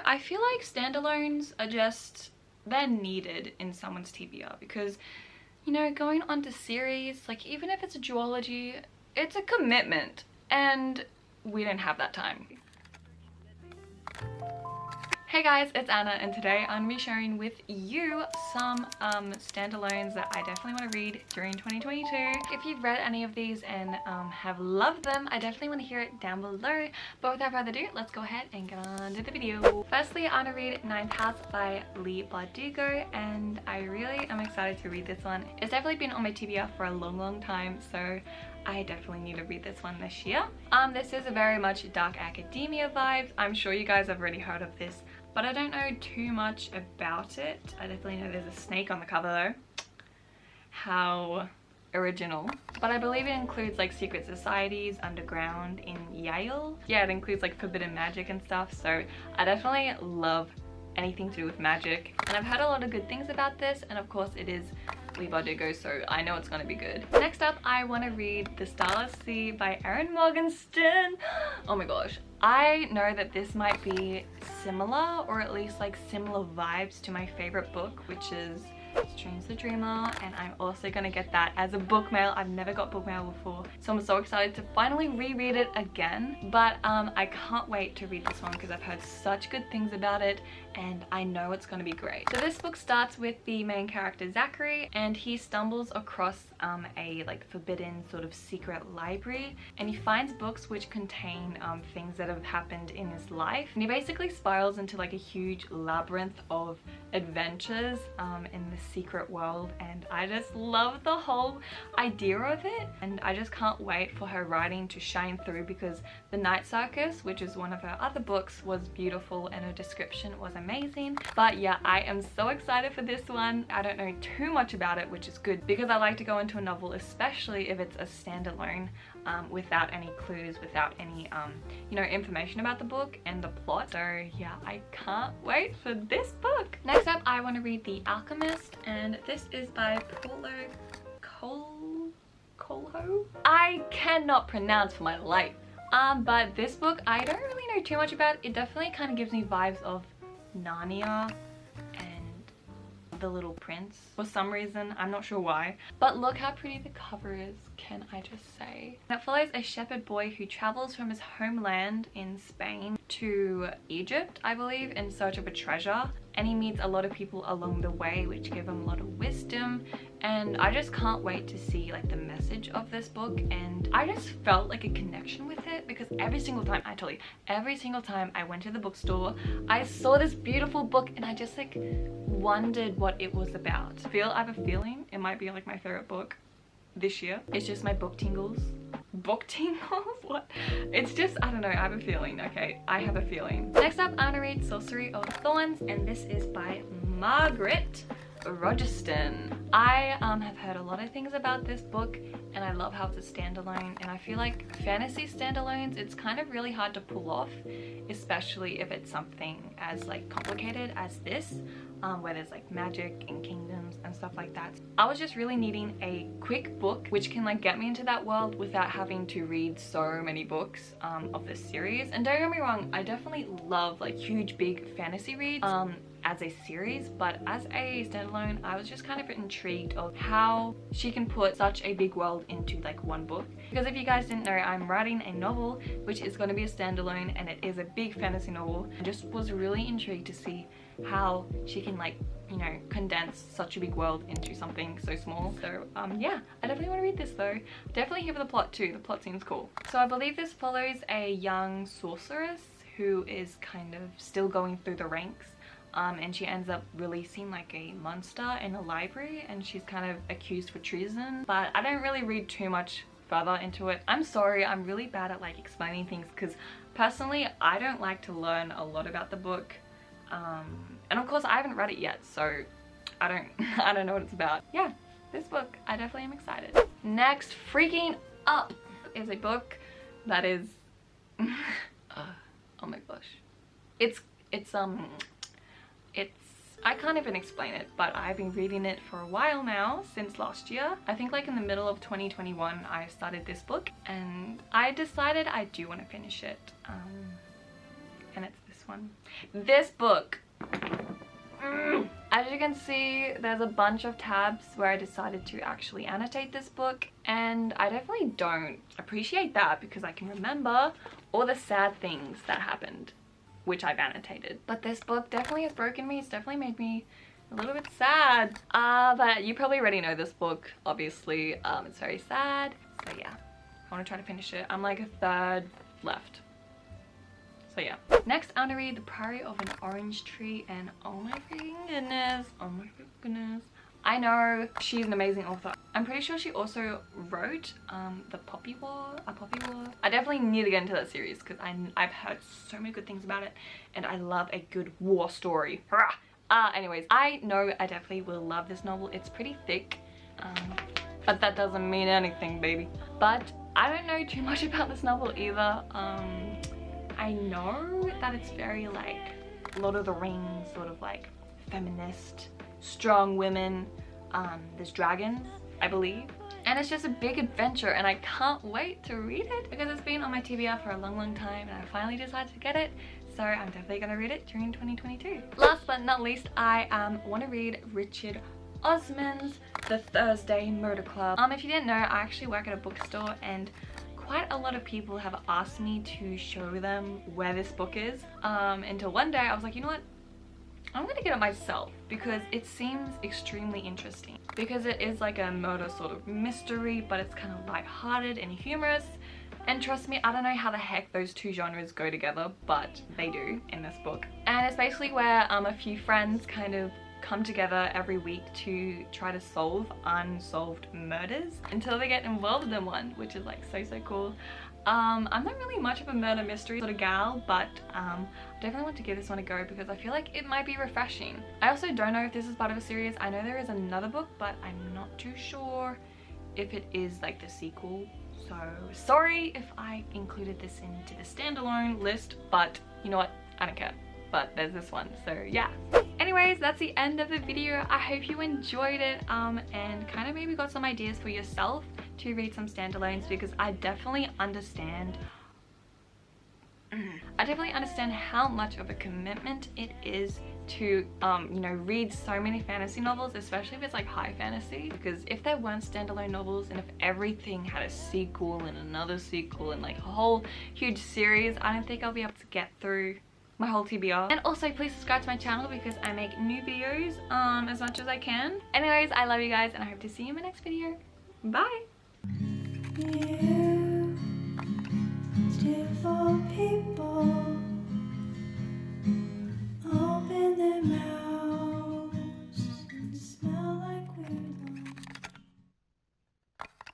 I feel like standalones are just, they're needed in someone's TBR because, you know, going on to series, like even if it's a duology, it's a commitment and we don't have that time. Hey guys, it's Anna and today I'm going to be sharing with you some standalones that I definitely want to read during 2022. If you've read any of these and have loved them, I definitely want to hear it down below. But without further ado, let's go ahead and get on to the video. Firstly, I'm going to read Ninth House by Leigh Bardugo, and I really am excited to read this one. It's definitely been on my TBR for a long time, so I definitely need to read this one this year. This is a very much dark academia vibes. I'm sure you guys have already heard of this, but I don't know too much about it. I definitely know there's a snake on the cover though. How original. But I believe it includes like secret societies underground in Yale. Yeah, it includes like forbidden magic and stuff, so I definitely love anything to do with magic. And I've heard a lot of good things about this, and of course it is Leigh Bardugo, so I know it's gonna be good. Next up, I want to read The Starless Sea by Erin Morgenstern. Oh my gosh. I know that this might be similar, or at least like similar vibes to my favorite book, which is Strange the Dreamer, and I'm also gonna get that as a book mail. I've never got book mail before, so I'm so excited to finally reread it again. But I can't wait to read this one because I've heard such good things about it and I know it's gonna be great. So this book starts with the main character Zachary, and he stumbles across a like forbidden sort of secret library, and he finds books which contain things that have happened in his life, and he basically spirals into like a huge labyrinth of adventures in the secret world. And I just love the whole idea of it, and I just can't wait for her writing to shine through, because The Night Circus, which is one of her other books, was beautiful and her description was amazing. But yeah, I am so excited for this one. I don't know too much about it, which is good because I like to go into a novel, especially if it's a standalone, without any clues, without any you know, information about the book and the plot. So yeah, I can't wait for this book. Next up, I want to read The Alchemist, and this is by Paulo Coelho. I cannot pronounce for my life. But this book I don't really know too much about. It definitely kind of gives me vibes of Narnia and The Little Prince for some reason. I'm not sure why, but look how pretty the cover is, can I just say. It follows a shepherd boy who travels from his homeland in Spain to Egypt, I believe, in search of a treasure, and he meets a lot of people along the way which give him a lot of wisdom. And I just can't wait to see like the message of this book, and I just felt like a connection with it because every single time, I tell you, every single time I went to the bookstore, I saw this beautiful book and I just like wondered what it was about. I have a feeling it might be like my favorite book this year. It's just my book tingles. Book tingles? What? It's just, I don't know, I have a feeling. Okay, I have a feeling. Next up, I'm gonna read Sorcery of Thorns, and this is by Margaret Rogerson. I have heard a lot of things about this book, and I love how it's a standalone, and I feel like fantasy standalones, it's kind of really hard to pull off, especially if it's something as like complicated as this, where there's like magic and kingdoms and stuff like that. I was just really needing a quick book which can like get me into that world without having to read so many books of this series. And don't get me wrong, I definitely love like huge big fantasy reads as a series, but as a standalone, I was just kind of intrigued of how she can put such a big world into like one book. Because if you guys didn't know, I'm writing a novel which is going to be a standalone, and it is a big fantasy novel. I just was really intrigued to see how she can like, you know, condense such a big world into something so small. So yeah, I definitely want to read this though. Definitely here for the plot too. The plot seems cool. So I believe this follows a young sorceress who is kind of still going through the ranks. And she ends up releasing like a monster in a library, and she's kind of accused for treason. But I don't really read too much further into it. I'm sorry, I'm really bad at like explaining things because personally I don't like to learn a lot about the book. And of course I haven't read it yet, so I don't know what it's about. Yeah, this book, I definitely am excited. Next, freaking up, is a book that is oh my gosh, it's I can't even explain it, but I've been reading it for a while now, since last year. I think like in the middle of 2021 I started this book, and I decided I do want to finish it, and it's this one. This book. As you can see, there's a bunch of tabs where I decided to actually annotate this book, and I definitely don't appreciate that because I can remember all the sad things that happened, which I've annotated. But this book definitely has broken me. It's definitely made me a little bit sad. But you probably already know this book, obviously. It's very sad. So yeah, I want to try to finish it. I'm like a third left. So yeah. Next, I'm gonna read The Priory of an Orange Tree, and oh my goodness. I know she's an amazing author. I'm pretty sure she also wrote The Poppy War, A Poppy War. I definitely need to get into that series because I've heard so many good things about it, and I love a good war story. Hurrah! Anyways, I know I definitely will love this novel. It's pretty thick, but that doesn't mean anything, baby. But I don't know too much about this novel either. I know that it's very like Lord of the Rings, sort of like feminist, strong women. There's dragons, I believe. And it's just a big adventure, and I can't wait to read it because it's been on my TBR for a long time, and I finally decided to get it. So I'm definitely gonna read it during 2022. Last but not least, I want to read Richard Osman's The Thursday Murder Club. If you didn't know, I actually work at a bookstore, and quite a lot of people have asked me to show them where this book is. Until one day I was like, you know what? I'm gonna get it myself because it seems extremely interesting. Because it is like a murder sort of mystery, but it's kind of lighthearted and humorous. And trust me, I don't know how the heck those two genres go together, but they do in this book. And it's basically where a few friends kind of come together every week to try to solve unsolved murders until they get involved in one, which is like so cool. I'm not really much of a murder mystery sort of gal, but I definitely want to give this one a go because I feel like it might be refreshing. I also don't know if this is part of a series. I know there is another book, but I'm not too sure if it is like the sequel. So sorry if I included this into the standalone list, but you know what? I don't care. But there's this one, so yeah. Anyways, that's the end of the video. I hope you enjoyed it and kind of maybe got some ideas for yourself to read some standalones, because I definitely understand how much of a commitment it is to you know, read so many fantasy novels, especially if it's like high fantasy. Because if there weren't standalone novels and if everything had a sequel and another sequel and like a whole huge series, I don't think I'll be able to get through my whole TBR. And also please subscribe to my channel because I make new videos as much as I can. Anyways, I love you guys and I hope to see you in my next video. Bye! You, still for people.